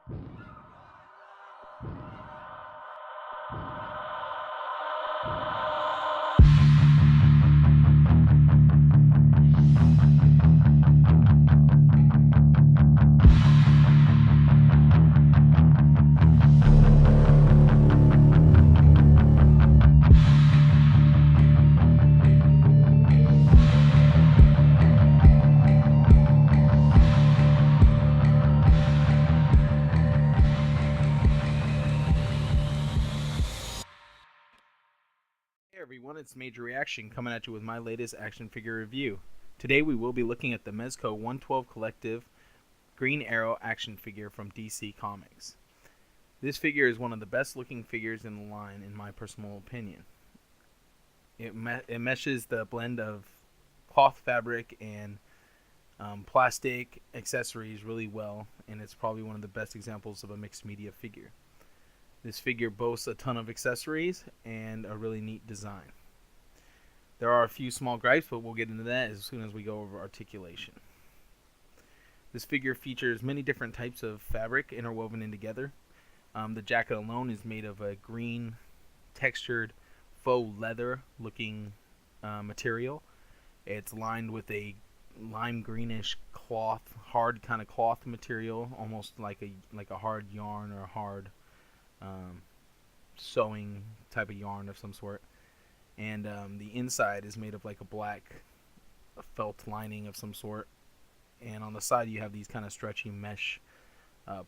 Hey everyone, it's Major Reaction coming at you with my latest action figure review. Today we will be looking at the Mezco 112 Collective Green Arrow action figure from DC Comics. This figure is one of the best looking figures in the line in my personal opinion. It meshes the blend of cloth fabric and plastic accessories really well, and it's probably one of the best examples of a mixed media figure. This figure boasts a ton of accessories and a really neat design. There are a few small gripes, but we'll get into that as soon as we go over articulation. This figure features many different types of fabric interwoven in together. The jacket alone is made of a green textured faux leather looking material. It's lined with a lime greenish cloth, hard kind of cloth material, almost like a hard yarn or a hard sewing type of yarn of some sort. And the inside is made of like a black felt lining of some sort. And on the side you have these kind of stretchy mesh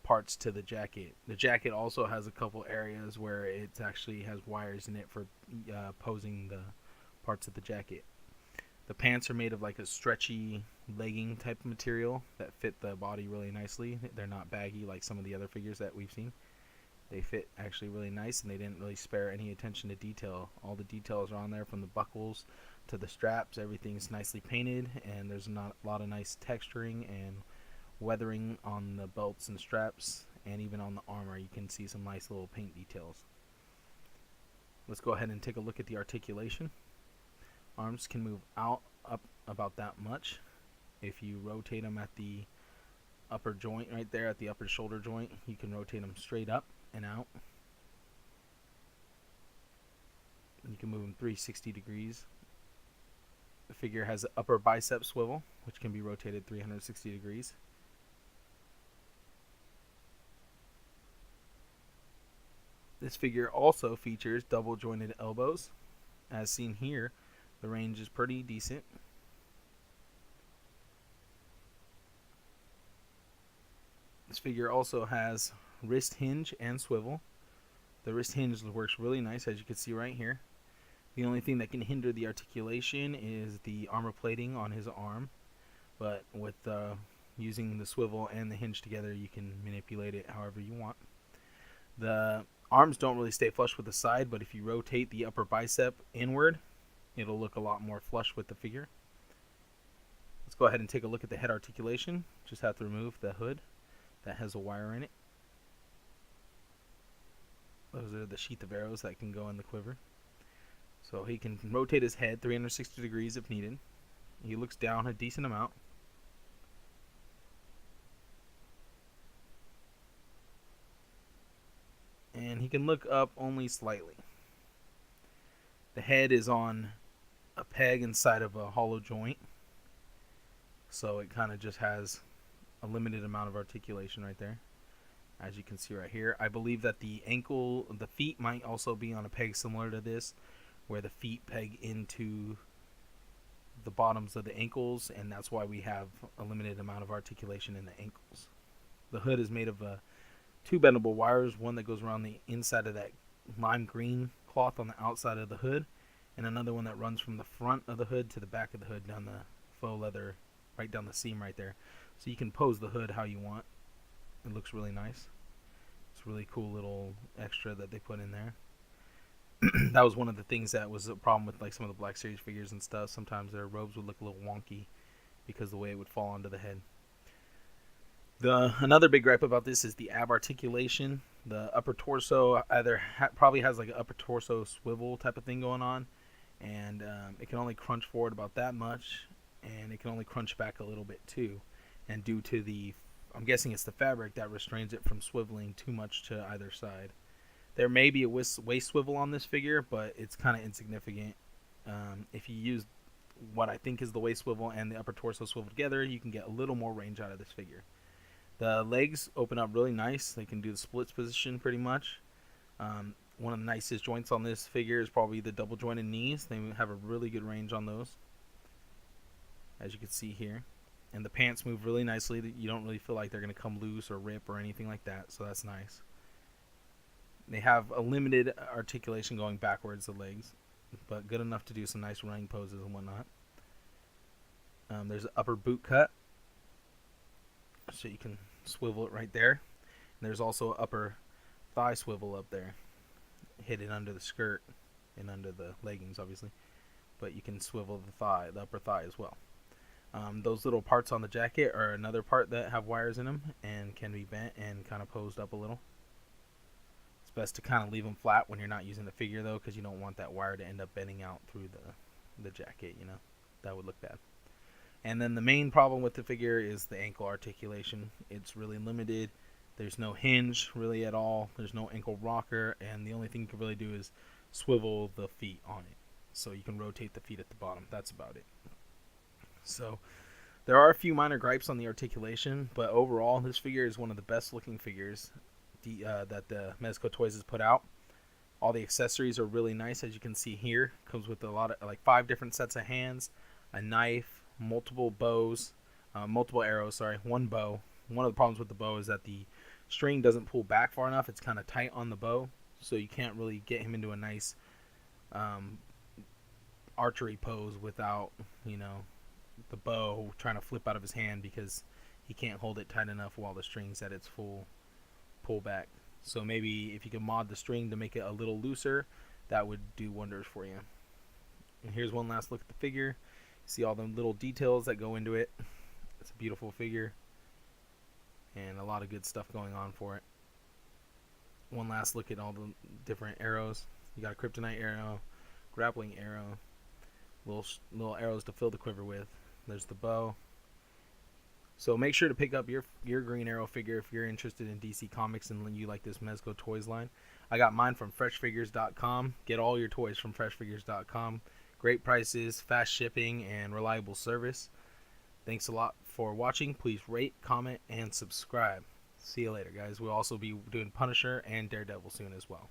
parts to the jacket. The jacket also has a couple areas where it actually has wires in it for posing the parts of the jacket. The pants are made of like a stretchy legging type of material that fit the body really nicely. They're not baggy like some of the other figures that we've seen. They fit actually really nice, and they didn't really spare any attention to detail. All the details are on there, from the buckles to the straps. Everything's nicely painted, and there's a lot of nice texturing and weathering on the belts and straps, and even on the armor you can see some nice little paint details. Let's go ahead and take a look at the articulation. Arms can move up about that much. If you rotate them at the upper joint right there, at the upper shoulder joint, you can rotate them straight up and out. You can move them 360 degrees. The figure has an upper bicep swivel, which can be rotated 360 degrees. This figure also features double jointed elbows. As seen here, the range is pretty decent. This figure also has wrist hinge and swivel. The wrist hinge works really nice, as you can see right here. The only thing that can hinder the articulation is the armor plating on his arm, but with using the swivel and the hinge together, you can manipulate it however you want. The arms don't really stay flush with the side, but if you rotate the upper bicep inward, it'll look a lot more flush with the figure. Let's go ahead and take a look at the head articulation. Just have to remove the hood that has a wire in it. Those are the sheath of arrows that can go in the quiver. So he can rotate his head 360 degrees if needed. He looks down a decent amount. And he can look up only slightly. The head is on a peg inside of a hollow joint, so it kind of just has a limited amount of articulation right there, as you can see right here. I believe that the feet might also be on a peg similar to this, where the feet peg into the bottoms of the ankles, and that's why we have a limited amount of articulation in the ankles. The hood is made of two bendable wires, one that goes around the inside of that lime green cloth on the outside of the hood, and another one that runs from the front of the hood to the back of the hood down the faux leather, right down the seam right there. So you can pose the hood how you want. It looks really nice. It's a really cool little extra that they put in there. That was one of the things that was a problem with like some of the Black Series figures and stuff. Sometimes their robes would look a little wonky because of the way it would fall onto the head. Another big gripe about this is the ab articulation. The upper torso either probably has like an upper torso swivel type of thing going on, and it can only crunch forward about that much, and it can only crunch back a little bit too. And due to the I'm guessing it's the fabric that restrains it from swiveling too much to either side. There may be a waist swivel on this figure, but it's kind of insignificant. If you use what I think is the waist swivel and the upper torso swivel together, you can get a little more range out of this figure. The legs open up really nice. They can do the splits position pretty much. One of the nicest joints on this figure is probably the double jointed knees. They have a really good range on those, as you can see here. And the pants move really nicely. You don't really feel like they're going to come loose or rip or anything like that, so that's nice. They have a limited articulation going backwards, the legs, but good enough to do some nice running poses and whatnot. There's an upper boot cut, so you can swivel it right there. And there's also an upper thigh swivel up there, hidden under the skirt and under the leggings, obviously. But you can swivel the upper thigh as well. Those little parts on the jacket are another part that have wires in them and can be bent and kind of posed up a little. It's best to kind of leave them flat when you're not using the figure, though, because you don't want that wire to end up bending out through the jacket, you know. That would look bad. And then the main problem with the figure is the ankle articulation. It's really limited. There's no hinge really at all. There's no ankle rocker, and the only thing you can really do is swivel the feet on it. So you can rotate the feet at the bottom. That's about it. So there are a few minor gripes on the articulation, but overall this figure is one of the best looking figures that the Mezco Toys has put out. All the accessories are really nice, as you can see here. Comes with a lot of, like, 5 different sets of hands, a knife, multiple bows, multiple arrows, sorry, one bow. One of the problems with the bow is that the string doesn't pull back far enough. It's kind of tight on the bow, so you can't really get him into a nice archery pose without, you know, the bow trying to flip out of his hand, because he can't hold it tight enough while the string's at its full pull back. So maybe if you can mod the string to make it a little looser, that would do wonders for you. And here's one last look at the figure. See all the little details that go into it. It's a beautiful figure and a lot of good stuff going on for it. One last look at all the different arrows. You got a kryptonite arrow, grappling arrow, little arrows to fill the quiver with. There's the bow. So make sure to pick up your Green Arrow figure if you're interested in DC Comics and you like this Mezco Toys line. I got mine from freshfigures.com. Get all your toys from freshfigures.com. Great prices, fast shipping, and reliable service. Thanks a lot for watching. Please rate, comment, and subscribe. See you later, guys. We'll also be doing Punisher and Daredevil soon as well.